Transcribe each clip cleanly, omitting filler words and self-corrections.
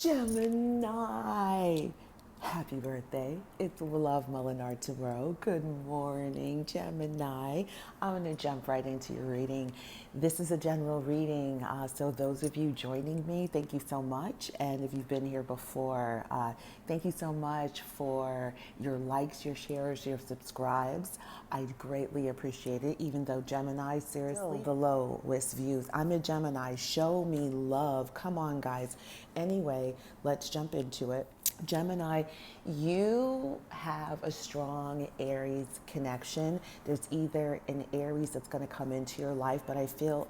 Gemini, happy birthday. It's Love Molinar tomorrow. Good morning, Gemini. I'm going to jump right into your reading. This is a general reading, so those of you joining me, thank you so much. And if you've been here before, thank you so much for your likes, your shares, your subscribes. I greatly appreciate it, even though Gemini, seriously, the lowest views. I'm a Gemini. Show me love. Come on, guys. Anyway, let's jump into it. Gemini, you have a strong Aries connection. There's either an Aries that's going to come into your life, but I feel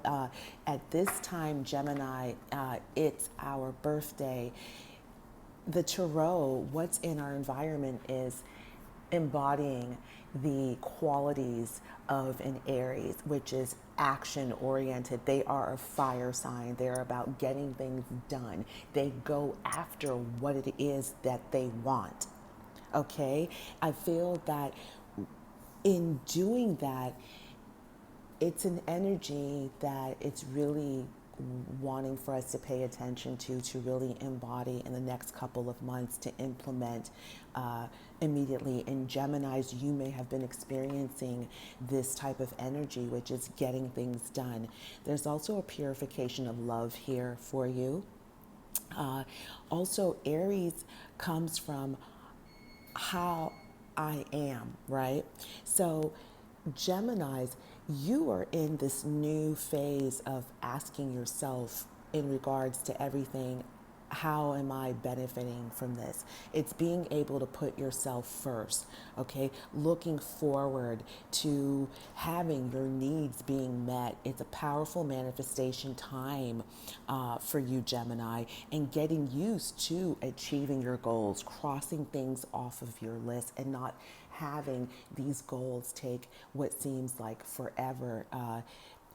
at this time, Gemini, it's our birthday. The tarot, what's in our environment is embodying the qualities of an Aries, which is action oriented. They are a fire sign. They're about getting things done. They go after what it is that they want. Okay? I feel that in doing that, it's an energy that it's really wanting for us to pay attention to really embody in the next couple of months to implement immediately. In Geminis, you may have been experiencing this type of energy, which is getting things done. There's also a purification of love here for you. Also, Aries comes from how I am, right? So, Geminis, you are in this new phase of asking yourself in regards to everything, how am I benefiting from this? It's being able to put yourself first, okay? Looking forward to having your needs being met. It's a powerful manifestation time for you, Gemini, and getting used to achieving your goals, crossing things off of your list, and not having these goals take what seems like forever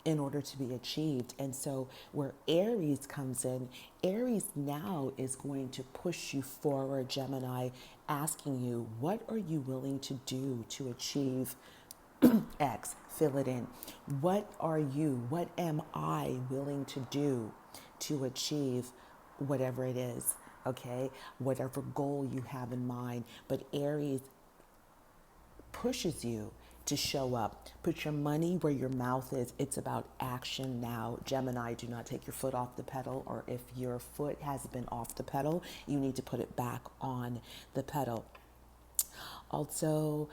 in order to be achieved. And so where Aries comes in, Aries now is going to push you forward, Gemini, asking you, what are you willing to do to achieve X? Fill it in. What am I willing to do to achieve whatever it is? Okay, whatever goal you have in mind. But Aries pushes you to show up. Put your money where your mouth is. It's about action now. Gemini, do not take your foot off the pedal, or if your foot has been off the pedal, you need to put it back on the pedal. Also,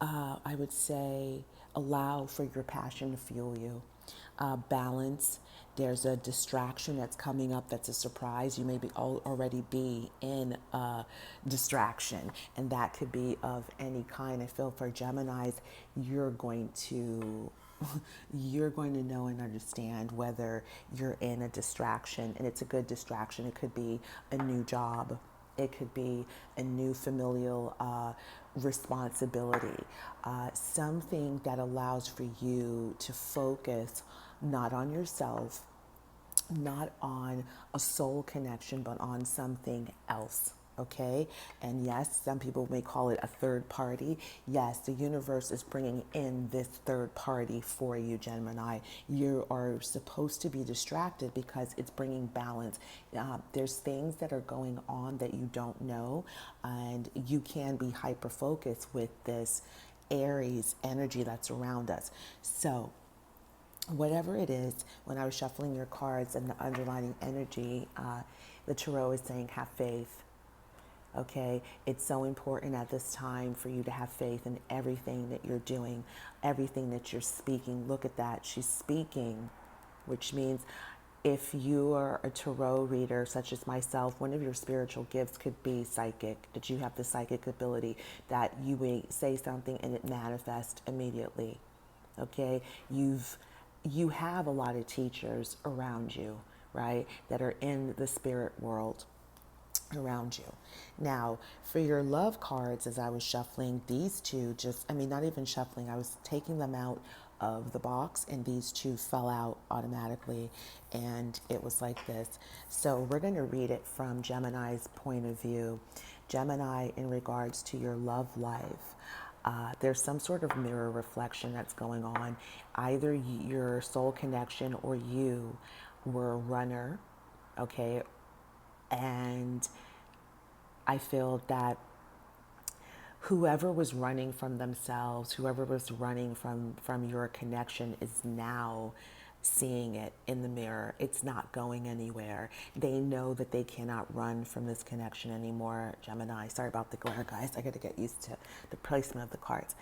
I would say allow for your passion to fuel you. Balance. There's a distraction that's coming up that's a surprise. You may be already be in a distraction, and that could be of any kind. I feel for Geminis, you're going to know and understand whether you're in a distraction, and it's a good distraction. It could be a new job. It could be a new familial responsibility, something that allows for you to focus not on yourself, not on a soul connection, but on something else. Okay. And yes, some people may call it a third party. Yes, the universe is bringing in this third party for you, Gemini. You are supposed to be distracted because it's bringing balance. There's things that are going on that you don't know, and you can be hyper focused with this Aries energy that's around us. So, whatever it is, when I was shuffling your cards and the underlining energy, the tarot is saying, have faith. Okay, it's so important at this time for you to have faith in everything that you're doing, everything that you're speaking. Look at that. She's speaking, which means if you are a tarot reader, such as myself, one of your spiritual gifts could be psychic, that you have the psychic ability, that you may say something and it manifests immediately. Okay, you have a lot of teachers around you, right, that are in the spirit world around you. Now, for your love cards, as I was shuffling, these two not even shuffling, I was taking them out of the box, and these two fell out automatically, and it was like this. So we're going to read it from Gemini's point of view. Gemini, in regards to your love life, there's some sort of mirror reflection that's going on. Either your soul connection or you were a runner, okay, And I feel that whoever was running from themselves, whoever was running from your connection is now seeing it in the mirror. It's not going anywhere. They know that they cannot run from this connection anymore. Gemini, sorry about the glare, guys. I got to get used to the placement of the cards.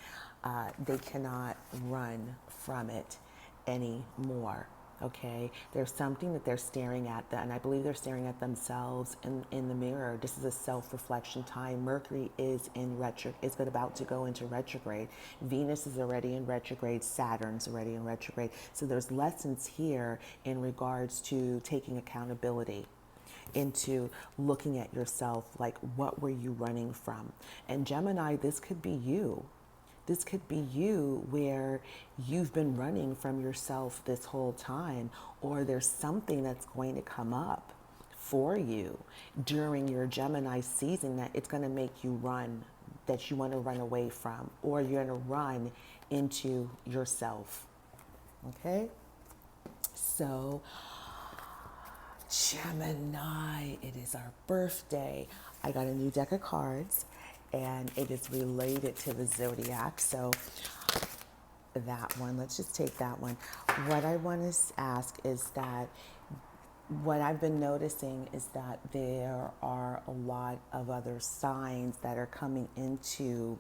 They cannot run from it anymore. Okay, there's something that they're staring at, and I believe they're staring at themselves in the mirror. This is a self-reflection time. Mercury is in retro, is about to go into retrograde. Venus is already in retrograde. Saturn's already in retrograde. So there's lessons here in regards to taking accountability, into looking at yourself, like what were you running from? And Gemini, this could be you. This could be you where you've been running from yourself this whole time, or there's something that's going to come up for you during your Gemini season that it's going to make you run, that you want to run away from, or you're going to run into yourself. Okay? So, Gemini, it is our birthday. I got a new deck of cards, and it is related to the zodiac. So that one, let's just take that one. What I want to ask is that what I've been noticing is that there are a lot of other signs that are coming into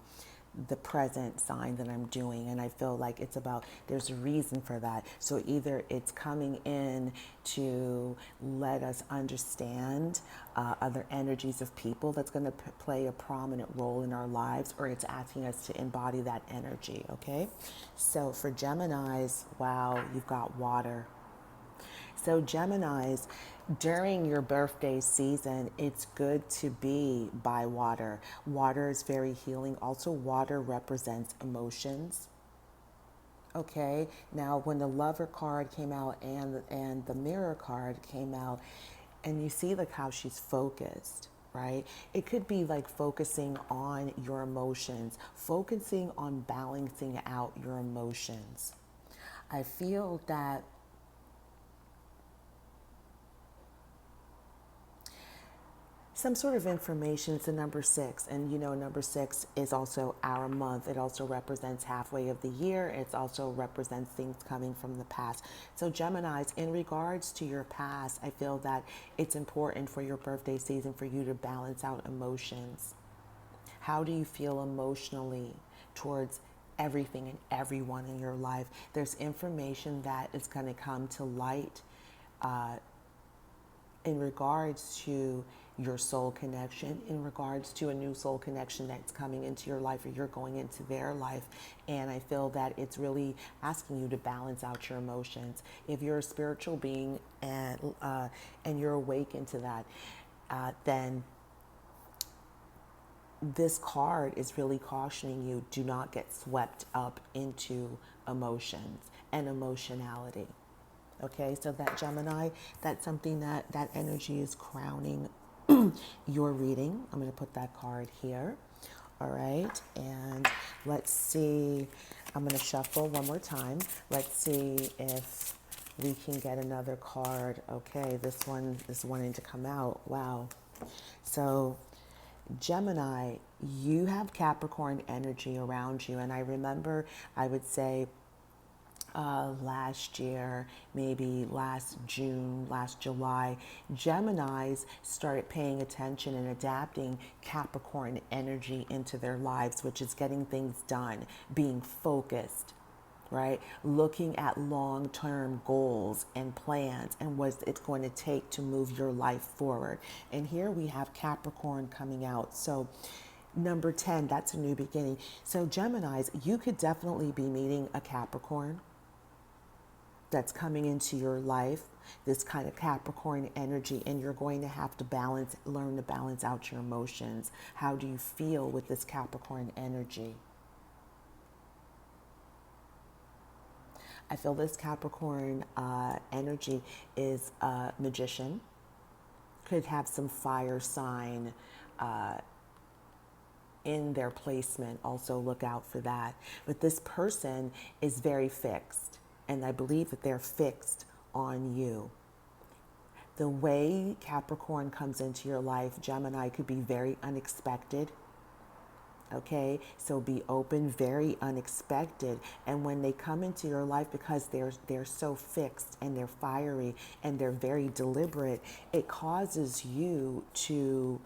the present sign that I'm doing, and I feel like it's about, there's a reason for that. So either it's coming in to let us understand other energies of people that's going to play a prominent role in our lives, or it's asking us to embody that energy. Okay, so for Geminis, wow, you've got water. So Geminis, during your birthday season, it's good to be by water. Water is very healing. Also, water represents emotions. Okay, now when the Lover card came out and the Mirror card came out, and you see like how she's focused, right? It could be like focusing on your emotions, focusing on balancing out your emotions. I feel that some sort of information. It's the number 6, and you know number 6 is also our month. It also represents halfway of the year. It also represents things coming from the past. So Geminis, in regards to your past, I feel that it's important for your birthday season for you to balance out emotions. How do you feel emotionally towards everything and everyone in your life? There's information that is going to come to light in regards to your soul connection, in regards to a new soul connection that's coming into your life, or you're going into their life. And I feel that it's really asking you to balance out your emotions. If you're a spiritual being and you're awakened to that, then this card is really cautioning you, do not get swept up into emotions and emotionality. Okay, so that Gemini, that's something that energy is crowning your reading. I'm going to put that card here. All right, and let's see. I'm going to shuffle one more time. Let's see if we can get another card. Okay, this one is wanting to come out. Wow. So Gemini, you have Capricorn energy around you. And I remember, I would say, last year, maybe last June, last July, Geminis started paying attention and adapting Capricorn energy into their lives, which is getting things done, being focused, right? Looking at long-term goals and plans and what it's going to take to move your life forward. And here we have Capricorn coming out. So number 10, that's a new beginning. So Geminis, you could definitely be meeting a Capricorn that's coming into your life, this kind of Capricorn energy, and you're going to have to learn to balance out your emotions. How do you feel with this Capricorn energy? I feel this Capricorn energy is a magician, could have some fire sign in their placement. Also look out for that. But this person is very fixed, and I believe that they're fixed on you. The way Capricorn comes into your life, Gemini, could be very unexpected. Okay, so be open, very unexpected. And when they come into your life, because they're so fixed and they're fiery and they're very deliberate, it causes you to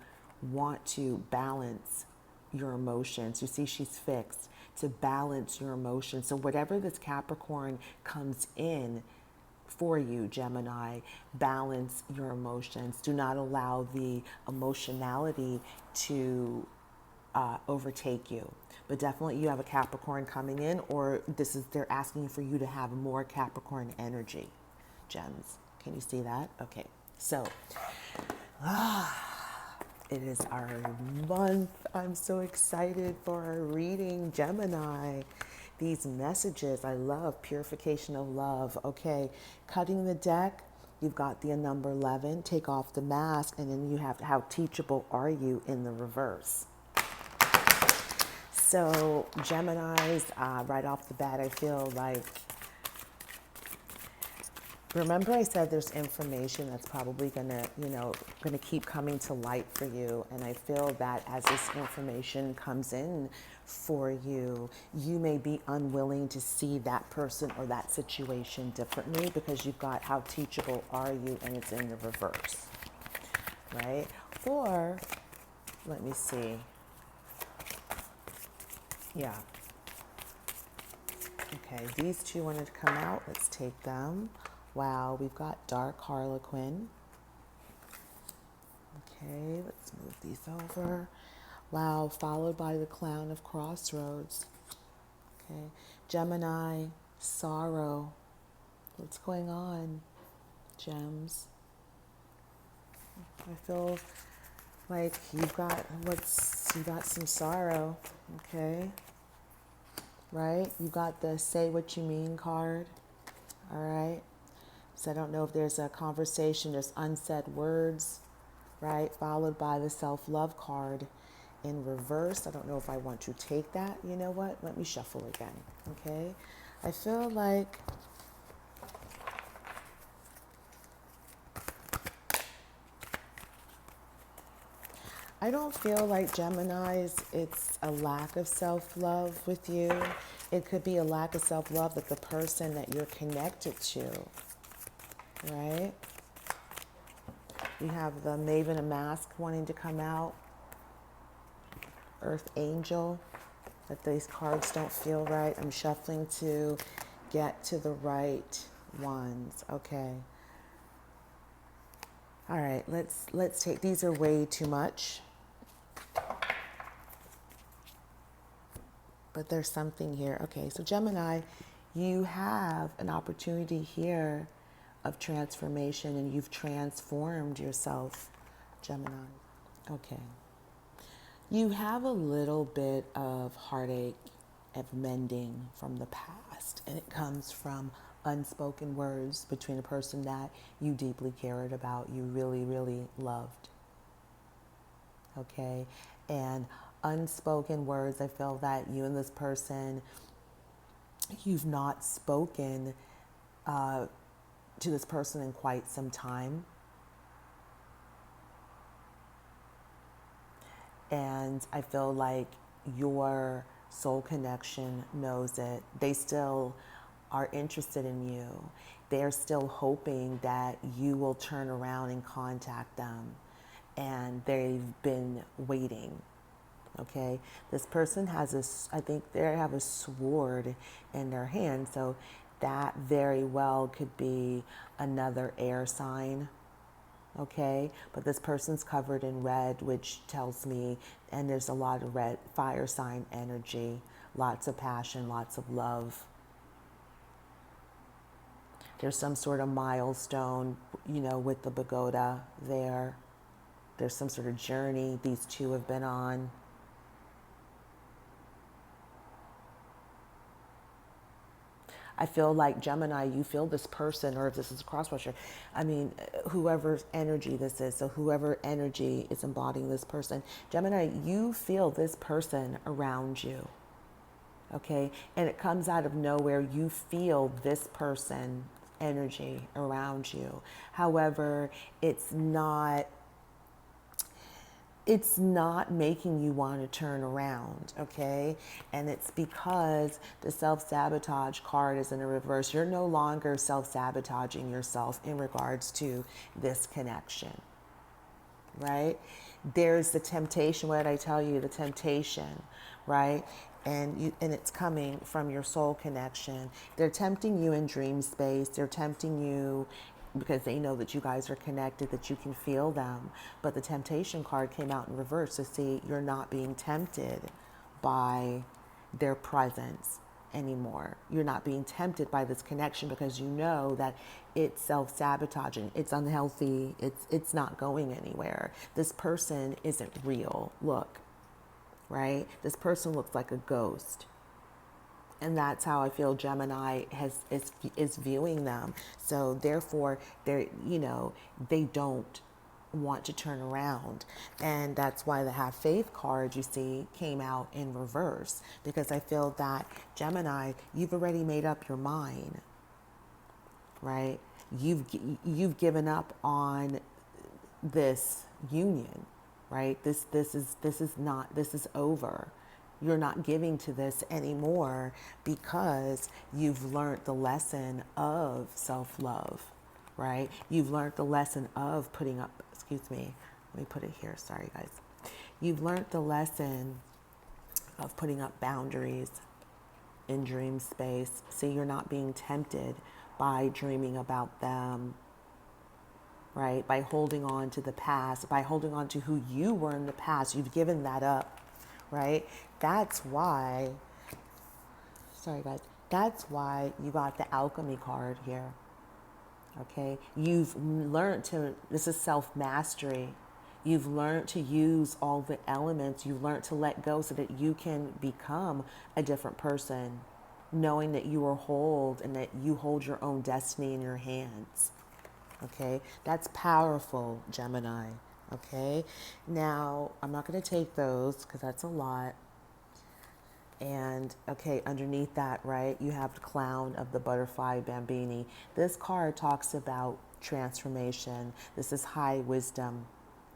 want to balance your emotions. You see, she's fixed, to balance your emotions. So whatever this Capricorn comes in for you, Gemini, balance your emotions. Do not allow the emotionality to overtake you. But definitely you have a Capricorn coming in, or they're asking for you to have more Capricorn energy, gems. Can you see that? Okay, so it is our month. I'm so excited for our reading, Gemini. These messages, I love purification of love. Okay, cutting the deck, you've got the number 11, take off the mask, and then you have how teachable are you in the reverse. So Geminis, right off the bat, I feel like, remember I said there's information that's probably gonna keep coming to light for you. And I feel that as this information comes in for you, you may be unwilling to see that person or that situation differently because you've got how teachable are you, and it's in the reverse, right? Or, let me see. Yeah. Okay, these two wanted to come out. Let's take them. Wow, we've got Dark Harlequin. Okay, let's move these over. Wow, followed by the Clown of Crossroads. Okay, Gemini, Sorrow. What's going on, gems? I feel like you've got some sorrow, okay? Right? You got the Say What You Mean card, all right? So I don't know if there's a conversation, there's unsaid words, right? Followed by the Self-Love card in reverse. I don't know if I want to take that. You know what? Let me shuffle again, okay? I feel like I don't feel like Geminis, it's a lack of self-love with you. It could be a lack of self-love that the person that you're connected to, right? You have the Maven of Mask wanting to come out. Earth Angel, that these cards don't feel right. I'm shuffling to get to the right ones. Okay. All right, let's take, these are way too much. But there's something here. Okay, so Gemini, you have an opportunity here of transformation, and you've transformed yourself, Gemini. Okay. You have a little bit of heartache, of mending from the past, and it comes from unspoken words between a person that you deeply cared about, you really, really loved. Okay? And unspoken words, I feel that you and this person, you've not spoken to this person in quite some time. And I feel like your soul connection knows it. They still are interested in you. They're still hoping that you will turn around and contact them. And they've been waiting. Okay, this person has I think they have a sword in their hand, so that very well could be another air sign. Okay, but this person's covered in red, which tells me, and there's a lot of red fire sign energy, lots of passion, lots of love. There's some sort of milestone, with the pagoda there. There's some sort of journey these two have been on. I feel like Gemini, you feel this person, or if this is a cross-watcher, whoever energy this is, so whoever energy is embodying this person, Gemini, you feel this person around you, okay? And it comes out of nowhere. You feel this person energy around you. However, it's not making you want to turn around, okay? And it's because the self-sabotage card is in a reverse. You're no longer self-sabotaging yourself in regards to this connection, right? There's the temptation, what did I tell you? The temptation, right? And it's coming from your soul connection. They're tempting you in dream space. They're tempting you because they know that you guys are connected, that you can feel them. But the temptation card came out in reverse to see you're not being tempted by their presence anymore. You're not being tempted by this connection because you know that it's self-sabotaging, it's unhealthy, it's not going anywhere. This person isn't real. Look, right? This person looks like a ghost. And that's how I feel Gemini is viewing them. So therefore, they don't want to turn around. And that's why the have faith card, you see, came out in reverse. Because I feel that Gemini, you've already made up your mind, right? You've given up on this union, right? This is over. You're not giving to this anymore because you've learned the lesson of self-love, right? You've learned the lesson of putting up, excuse me, let me put it here, sorry guys. You've learned the lesson of putting up boundaries in dream space. See, you're not being tempted by dreaming about them, right? By holding on to the past, by holding on to who you were in the past. You've given that up, right? That's why, sorry guys, that's why you got the alchemy card here, okay? You've learned to, this is self-mastery. You've learned to use all the elements. You've learned to let go so that you can become a different person, knowing that you are whole and that you hold your own destiny in your hands, okay? That's powerful, Gemini, okay? Now, I'm not going to take those because that's a lot. And, okay, underneath that, right, you have the clown of the butterfly bambini. This card talks about transformation. This is high wisdom,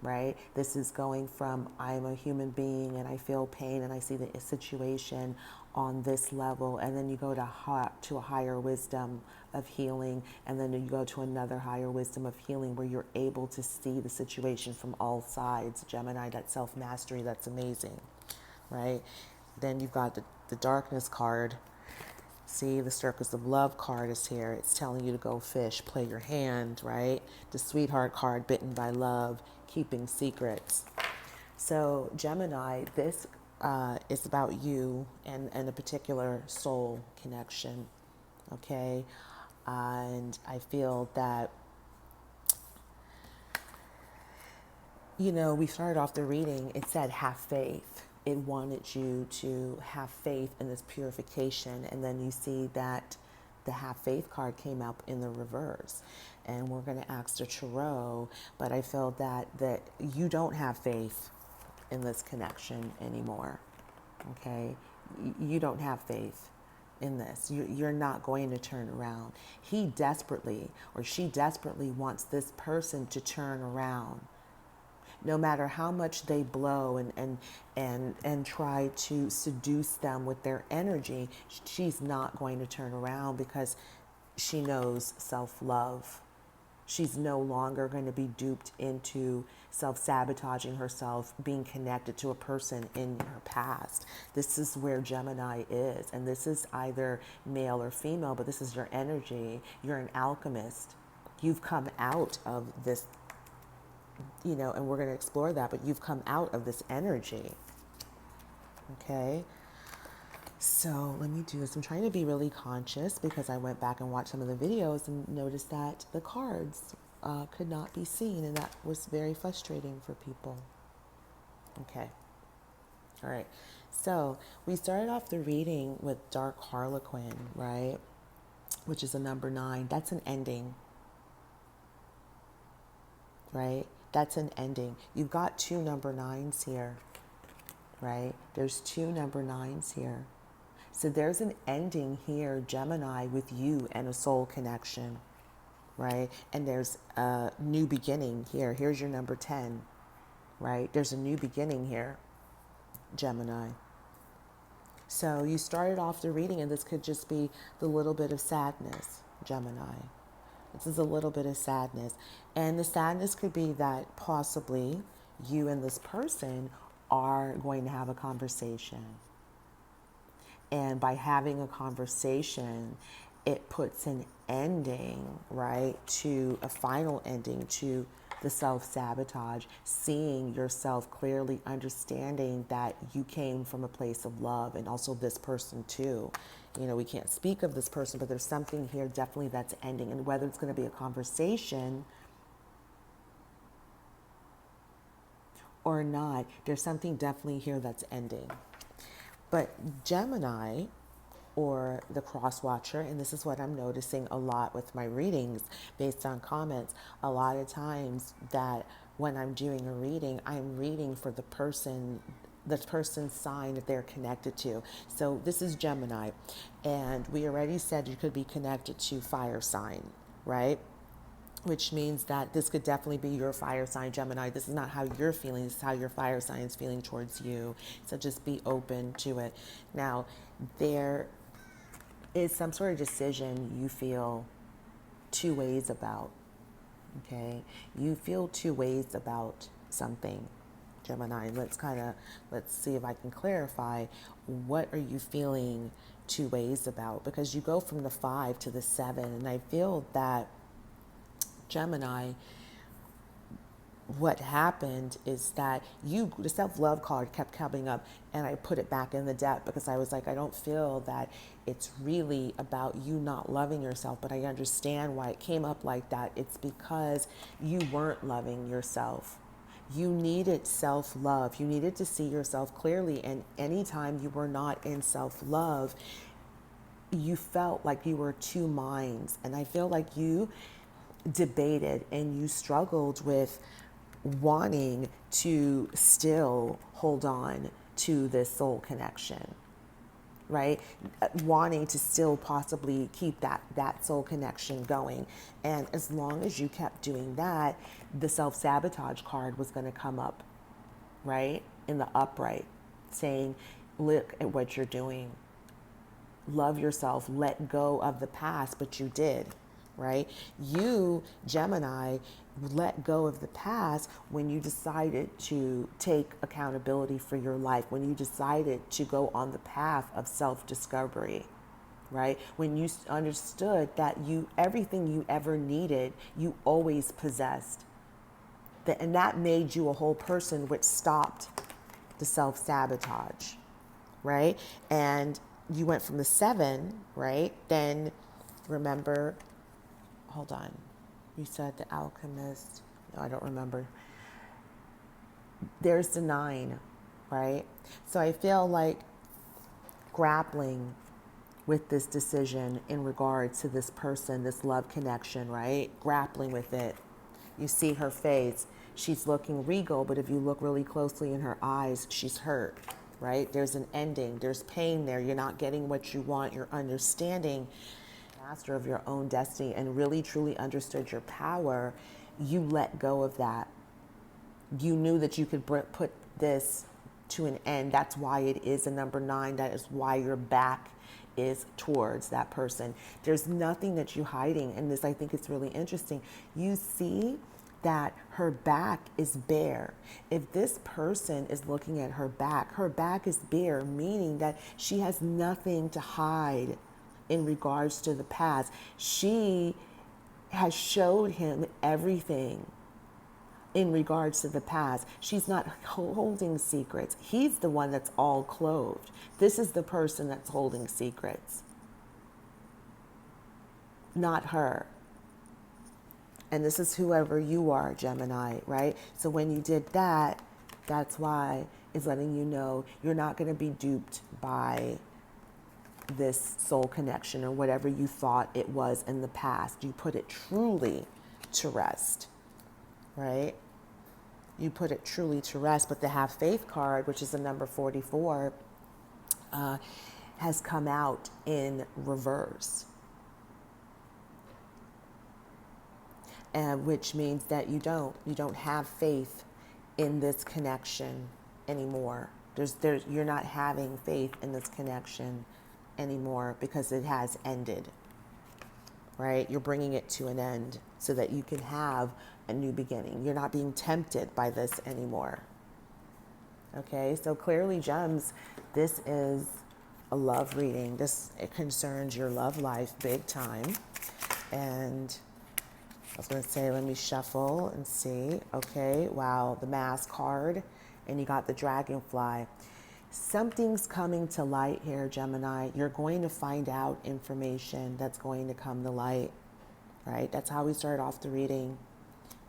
right? This is going from I am a human being and I feel pain and I see the situation on this level, and then you go to a higher wisdom of healing, and then you go to another higher wisdom of healing where you're able to see the situation from all sides. Gemini, that self-mastery, that's amazing, right? Then you've got the darkness card. See, the circles of love card is here. It's telling you to go fish, play your hand, right? The sweetheart card, bitten by love, keeping secrets. So Gemini, this is about you and a particular soul connection, okay? And I feel that, we started off the reading, it said have faith. It wanted you to have faith in this purification. And then you see that the have faith card came up in the reverse. And we're going to ask the tarot, but I feel that you don't have faith in this connection anymore, okay? You don't have faith in this. You're not going to turn around. He desperately, or she desperately wants this person to turn around. No matter how much they blow and try to seduce them with their energy, she's not going to turn around because she knows self-love. She's no longer going to be duped into self-sabotaging herself, being connected to a person in her past. This is where Gemini is, and this is either male or female, but this is your energy. You're an alchemist. You've come out of this, and we're going to explore that, but you've come out of this energy, okay? So let me do this. I'm trying to be really conscious because I went back and watched some of the videos and noticed that the cards could not be seen, and that was very frustrating for people. Okay. All right. So we started off the reading with Dark Harlequin, right? Which is a number 9. That's an ending, right? That's an ending. You've got 2 number 9s here, right? There's 2 number 9s here. So there's an ending here, Gemini, with you and a soul connection. right? And there's a new beginning here. Here's your number 10, right? There's a new beginning here, Gemini. So you started off the reading, and this could just be the little bit of sadness, Gemini. This is a little bit of sadness. And the sadness could be that possibly you and this person are going to have a conversation. And by having a conversation, it puts an ending, right, to a final ending to the self-sabotage, seeing yourself clearly, understanding that you came from a place of love, and also this person too. You know, we can't speak of this person, but there's something here definitely that's ending. And whether it's going to be a conversation or not, there's something definitely here that's ending. But Gemini, or the cross watcher, and this is what I'm noticing a lot with my readings based on comments, a lot of times that when I'm doing a reading, I'm reading for the person's sign that they're connected to. So this is Gemini, and we already said you could be connected to fire sign, right? Which means that this could definitely be your fire sign, Gemini. This is not how you're feeling. This is how your fire sign is feeling towards you. So just be open to it. Now, there is some sort of decision you feel two ways about, okay? You feel two ways about something, Gemini. Let's see if I can clarify. What are you feeling two ways about? Because you go from the 5 to the 7, and I feel that Gemini, what happened is that the self-love card kept coming up, and I put it back in the deck because I was like, I don't feel that it's really about you not loving yourself, but I understand why it came up like that. It's because you weren't loving yourself. You needed self-love. You needed to see yourself clearly, and anytime you were not in self-love, you felt like you were two minds. And I feel like you debated and you struggled with wanting to still hold on to this soul connection, right? Wanting to still possibly keep that soul connection going. And as long as you kept doing that, the self-sabotage card was going to come up, right? In the upright, saying, look at what you're doing. Love yourself, let go of the past, but you did. Right? You, Gemini, let go of the past when you decided to take accountability for your life, when you decided to go on the path of self-discovery, right? When you understood that everything you ever needed, you always possessed. And that made you a whole person, which stopped the self-sabotage, right? And you went from the 7, right? Then remember, hold on. You said the alchemist. No, I don't remember. There's the 9, right? So I feel like grappling with this decision in regards to this person, this love connection, right? Grappling with it. You see her face. She's looking regal, but if you look really closely in her eyes, she's hurt, right? There's an ending. There's pain there. You're not getting what you want. You're understanding master of your own destiny and really truly understood your power. You let go of that. You knew that you could put this to an end. That's why it is a number 9. That is why your back is towards that person. There's nothing that you're hiding. And this, I think, is really interesting. You see that her back is bare. If this person is looking at her back is bare, meaning that she has nothing to hide in regards to the past. She has showed him everything in regards to the past. She's not holding secrets. He's the one that's all clothed. This is the person that's holding secrets, not her. And this is whoever you are, Gemini, right? So when you did that, that's why it's letting you know you're not going to be duped by this soul connection or whatever you thought it was in the past. You put it truly to rest, right? You put it truly to rest. But the Have Faith card, which is the number 44, has come out in reverse. and which means that you don't have faith in this connection anymore. You're not having faith in this connection anymore because it has ended, right? You're bringing it to an end so that you can have a new beginning. You're not being tempted by this anymore. Okay, so clearly, gems, this is a love reading. It concerns your love life big time. And I was going to say, let me shuffle and see. Okay, wow, the Mask card, and you got the Dragonfly. Something's coming to light here, Gemini. You're going to find out information that's going to come to light, right? That's how we start off the reading.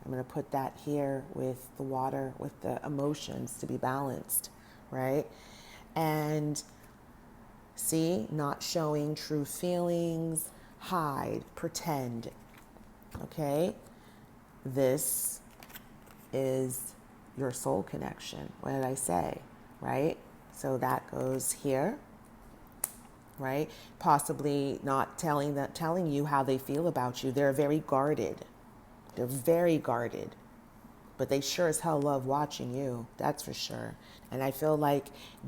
I'm going to put that here with the water, with the emotions to be balanced, right? And see, not showing true feelings, hide, pretend, okay? This is your soul connection. What did I say, right? So that goes here, right? Possibly not telling you how they feel about you. They're very guarded. They're very guarded, but they sure as hell love watching you. That's for sure. And I feel like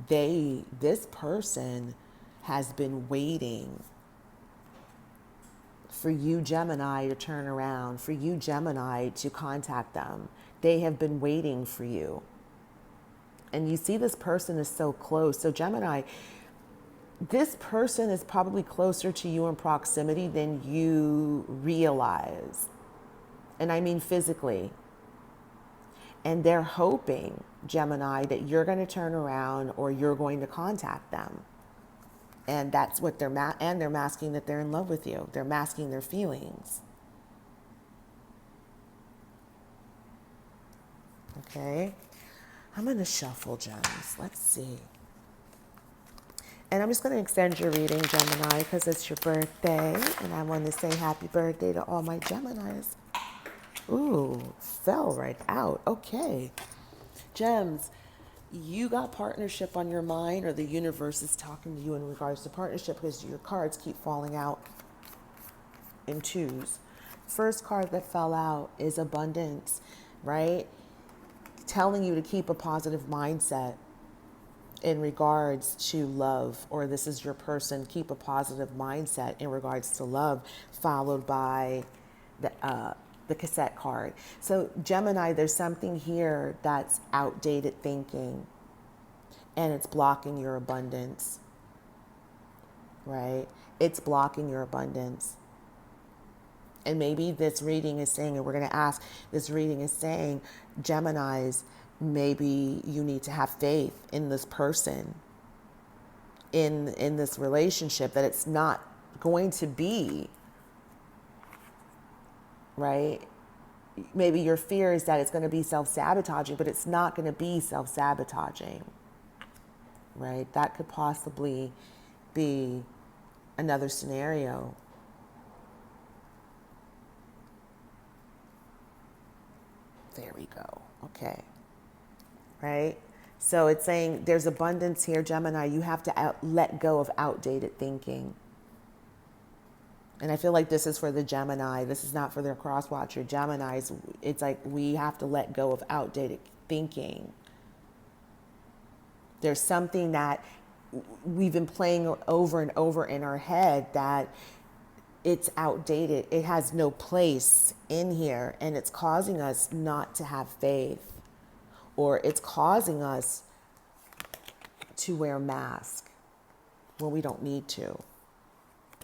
this person has been waiting for you, Gemini, to turn around, for you, Gemini, to contact them. They have been waiting for you. And you see this person is so close. So Gemini, this person is probably closer to you in proximity than you realize. And I mean physically. And they're hoping, Gemini, that you're going to turn around or you're going to contact them. And that's what they're masking that they're in love with you. They're masking their feelings. Okay. I'm going to shuffle, gems. Let's see. And I'm just going to extend your reading, Gemini, because it's your birthday. And I want to say happy birthday to all my Geminis. Ooh, fell right out. Okay. Gems, you got partnership on your mind, or the universe is talking to you in regards to partnership, because your cards keep falling out in twos. First card that fell out is abundance, right? Telling you to keep a positive mindset in regards to love, or this is your person, keep a positive mindset in regards to love, followed by the cassette card. So Gemini, there's something here that's outdated thinking, and it's blocking your abundance, right? It's blocking your abundance. And maybe this reading is saying, and we're going to ask, this reading is saying, Geminis, maybe you need to have faith in this person, in this relationship, that it's not going to be, right? Maybe your fear is that it's going to be self-sabotaging, but it's not going to be self-sabotaging, right? That could possibly be another scenario. There we go. Okay. Right? So it's saying there's abundance here, Gemini. You have to let go of outdated thinking. And I feel like this is for the Gemini. This is not for their cross-watcher Geminis. It's like we have to let go of outdated thinking. There's something that we've been playing over and over in our head that it's outdated. It has no place in here, and it's causing us not to have faith, or it's causing us to wear masks when we don't need to.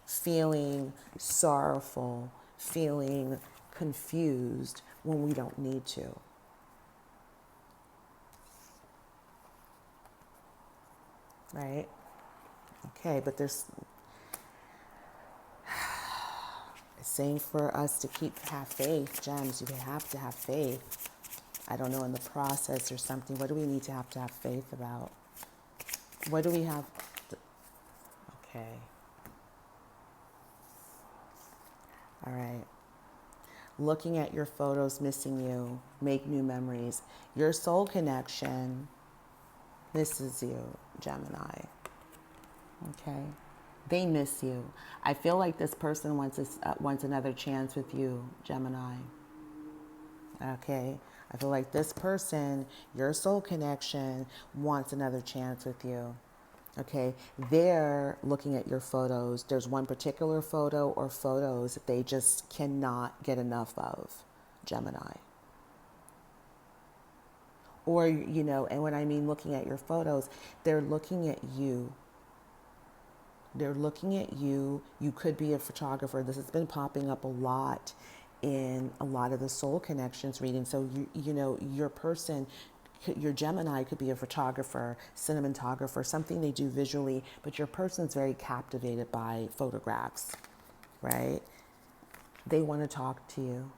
Feeling sorrowful, feeling confused when we don't need to. Right? Okay, but there's it's saying for us to have faith, gems. You have to have faith. I don't know, in the process or something. What do we need to have faith about? What do we have? Okay. All right. Looking at your photos, missing you, make new memories. Your soul connection misses you, Gemini. Okay. They miss you. I feel like this person wants another chance with you, Gemini. Okay. I feel like this person, your soul connection, wants another chance with you. Okay. They're looking at your photos. There's one particular photo or photos that they just cannot get enough of, Gemini. Or, and when I mean looking at your photos, they're looking at you. They're looking at you. You could be a photographer. This has been popping up a lot in a lot of the soul connections reading. So, your person, your Gemini could be a photographer, cinematographer, something they do visually, but your person's very captivated by photographs, right? They want to talk to you,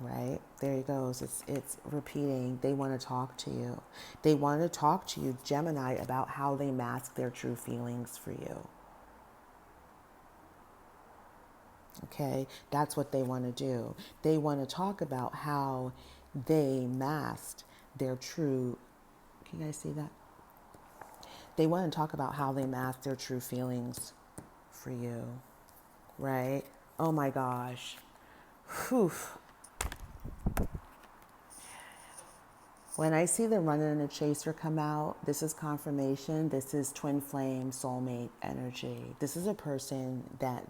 right? There he goes. It's repeating. They want to talk to you. They want to talk to you, Gemini, about how they mask their true feelings for you. Okay, that's what they want to do. They want to talk about how they masked their true, can you guys see that? They want to talk about how they masked their true feelings for you, right? Oh my gosh. Whew. When I see the runner and the chaser come out, this is confirmation. This is twin flame soulmate energy. This is a person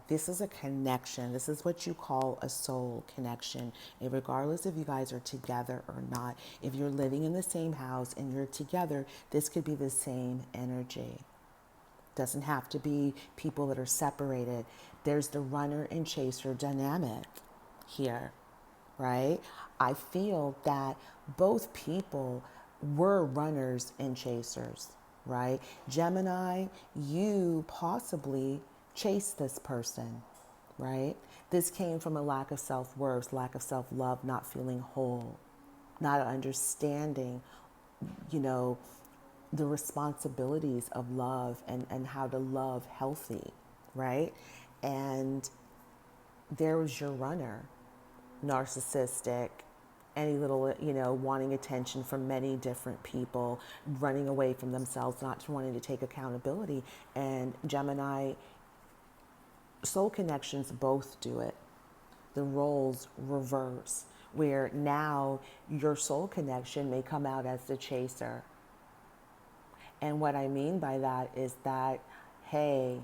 this is a connection. This is what you call a soul connection. And regardless if you guys are together or not, if you're living in the same house and you're together, this could be the same energy. Doesn't have to be people that are separated. There's the runner and chaser dynamic here, right? I feel that both people were runners and chasers, right? Gemini, you possibly chased this person, right? This came from a lack of self-worth, lack of self-love, not feeling whole, not understanding, the responsibilities of love and how to love healthy, right? And there was your runner, narcissistic, any little, wanting attention from many different people, running away from themselves, not wanting to take accountability. And Gemini, soul connections both do it. The roles reverse, where now your soul connection may come out as the chaser. And what I mean by that is that, hey,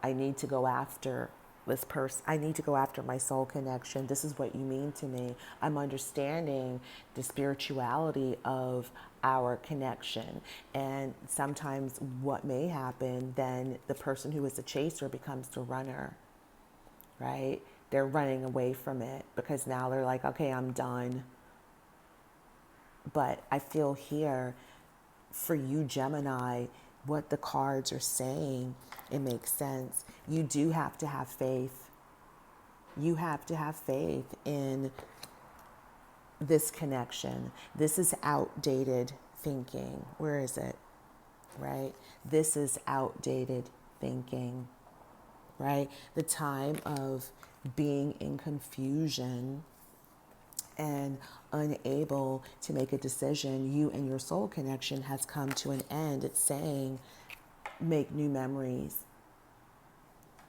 I need to go after this person. I need to go after my soul connection. This is what you mean to me. I'm understanding the spirituality of our connection. And sometimes what may happen, then the person who is the chaser becomes the runner, right? They're running away from it because now they're like, okay, I'm done. But I feel here, for you, Gemini, what the cards are saying, it makes sense. You do have to have faith. You have to have faith in this connection. This is outdated thinking. Where is it? Right? This is outdated thinking. Right? The time of being in confusion and unable to make a decision, you and your soul connection has come to an end. It's saying, make new memories,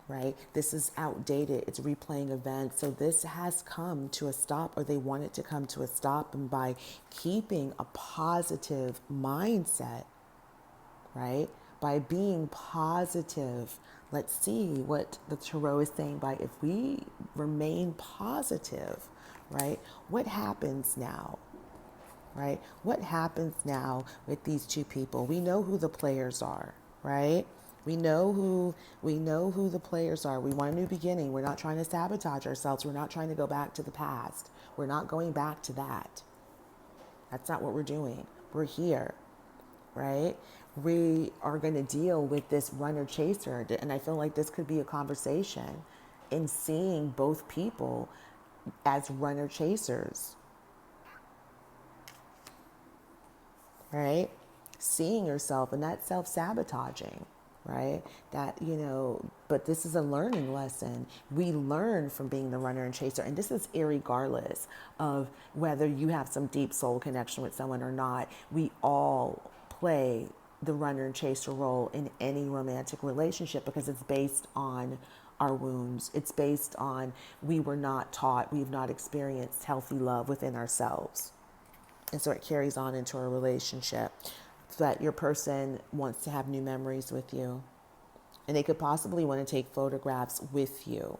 right? This is outdated. It's replaying events. So this has come to a stop, or they want it to come to a stop. And by keeping a positive mindset, right? By being positive, let's see what the tarot is saying. By if we remain positive, right? What happens now, right? What happens now with these two people? We know who the players are, right? We know who the players are. We want a new beginning. We're not trying to sabotage ourselves. We're not trying to go back to the past. We're not going back to that. That's not what we're doing. We're here, right? We are going to deal with this runner chaser. And I feel like this could be a conversation in seeing both people as runner chasers, right? Seeing yourself, and that's self-sabotaging, right? That, but this is a learning lesson. We learn from being the runner and chaser. And this is irregardless of whether you have some deep soul connection with someone or not. We all play the runner and chaser role in any romantic relationship because it's based on our wounds. It's based on we were not taught, we've not experienced healthy love within ourselves. And so it carries on into a relationship that your person wants to have new memories with you. And they could possibly want to take photographs with you,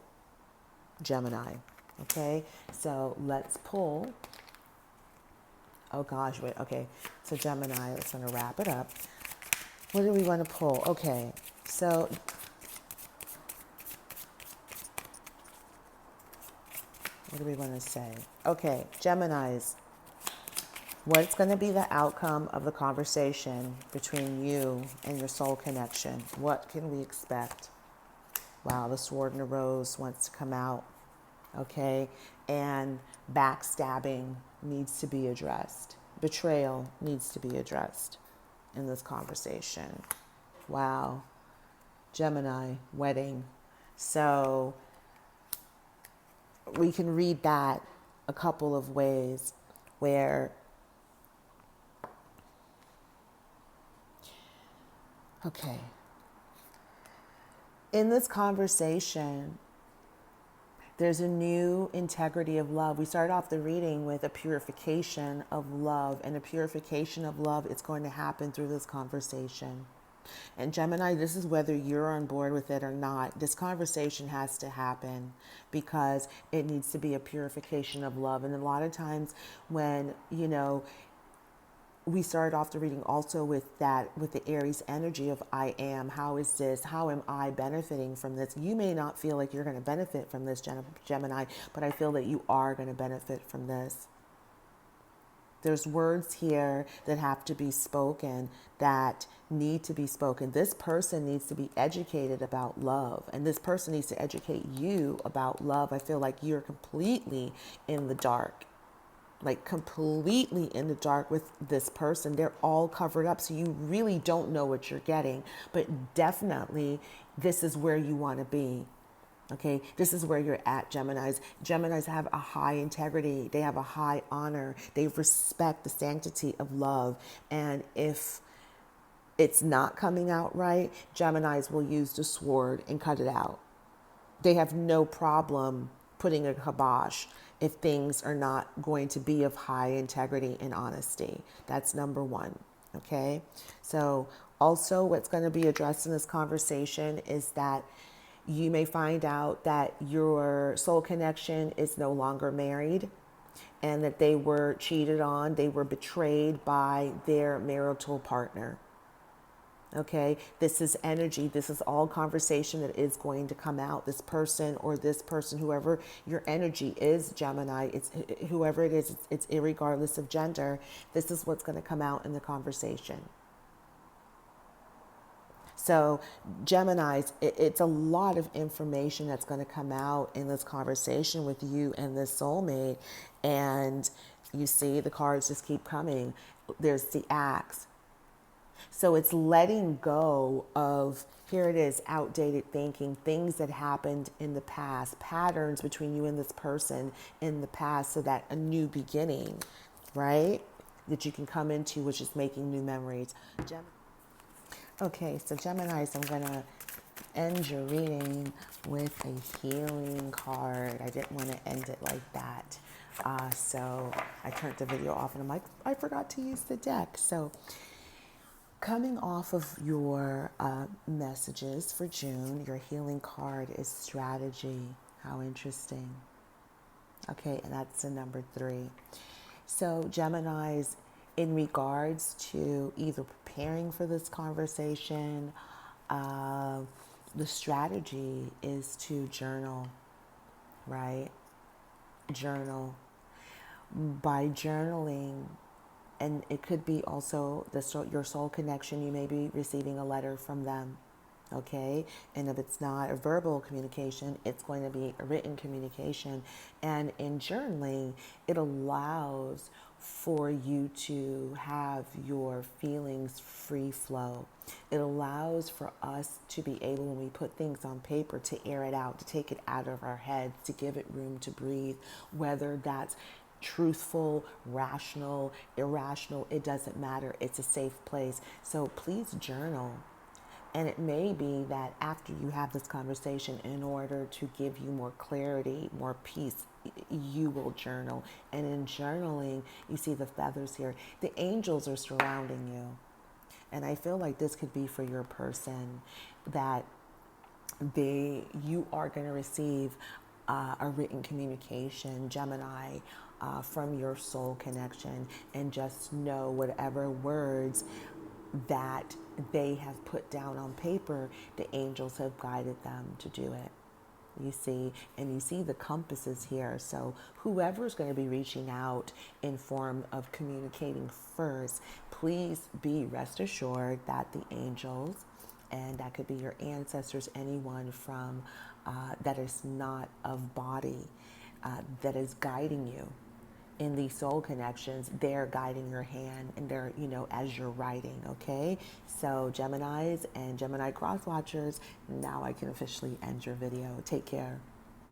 Gemini. Okay, so let's pull. Oh gosh, wait, okay. So Gemini, let's want to wrap it up. What do we want to pull? Okay, so what do we want to say? Okay, Geminis, what's going to be the outcome of the conversation between you and your soul connection? What can we expect? Wow, the Sword and the Rose wants to come out. Okay, and backstabbing needs to be addressed. Betrayal needs to be addressed in this conversation. Wow, Gemini, wedding. So we can read that a couple of ways where, okay, in this conversation, there's a new integrity of love. We started off the reading with a purification of love, and a purification of love is going to happen through this conversation. And Gemini, this is whether you're on board with it or not. This conversation has to happen because it needs to be a purification of love. And a lot of times when, we started off the reading also with the Aries energy of I am. How is this? How am I benefiting from this? You may not feel like you're going to benefit from this, Gemini, but I feel that you are going to benefit from this. There's words here that have to be spoken, that need to be spoken. This person needs to be educated about love, and this person needs to educate you about love. I feel like you're completely in the dark. Like completely in the dark with this person. They're all covered up, so you really don't know what you're getting. But definitely, this is where you want to be. Okay, this is where you're at, Geminis. Geminis have a high integrity. They have a high honor. They respect the sanctity of love. And if it's not coming out right, Geminis will use the sword and cut it out. They have no problem putting a kibosh if things are not going to be of high integrity and honesty. That's number one, okay? So also what's going to be addressed in this conversation is that you may find out that your soul connection is no longer married and that they were cheated on, they were betrayed by their marital partner. Okay, this is energy. This is all conversation that is going to come out. This person or this person, whoever your energy is, Gemini, it's whoever it is, it's irregardless of gender. This is what's going to come out in the conversation. So Geminis, it's a lot of information that's going to come out in this conversation with you and this soulmate. And you see the cards just keep coming. There's the Axe. So it's letting go of, here it is, outdated thinking, things that happened in the past, patterns between you and this person in the past, so that a new beginning, right, that you can come into, which is making new memories. Okay, so Geminis, I'm going to end your reading with a healing card. I didn't want to end it like that. So I turned the video off and I'm like, I forgot to use the deck. So coming off of your messages for June, your healing card is strategy. How interesting. Okay, and that's the number 3. So Geminis, in regards to either preparing for this conversation, the strategy is to journal, right? Journal. By journaling, and it could be also your soul connection, you may be receiving a letter from them, okay? And if it's not a verbal communication, it's going to be a written communication. And in journaling, it allows for you to have your feelings free flow. It allows for us to be able, when we put things on paper, to air it out, to take it out of our heads, to give it room to breathe, whether that's truthful, rational, irrational, it doesn't matter. It's a safe place. So please journal. And it may be that after you have this conversation, in order to give you more clarity, more peace, you will journal. And in journaling, you see the feathers here. The angels are surrounding you. And I feel like this could be for your person, that you are going to receive a written communication, Gemini, from your soul connection, and just know whatever words that they have put down on paper, the angels have guided them to do it. You see, and you see the compasses here. So whoever's going to be reaching out in form of communicating first, please be rest assured that the angels, and that could be your ancestors, anyone from that is not of body, that is guiding you in these soul connections. They're guiding your hand, and they're, as you're writing, okay? So Geminis and Gemini cross watchers, now I can officially end your video. Take care.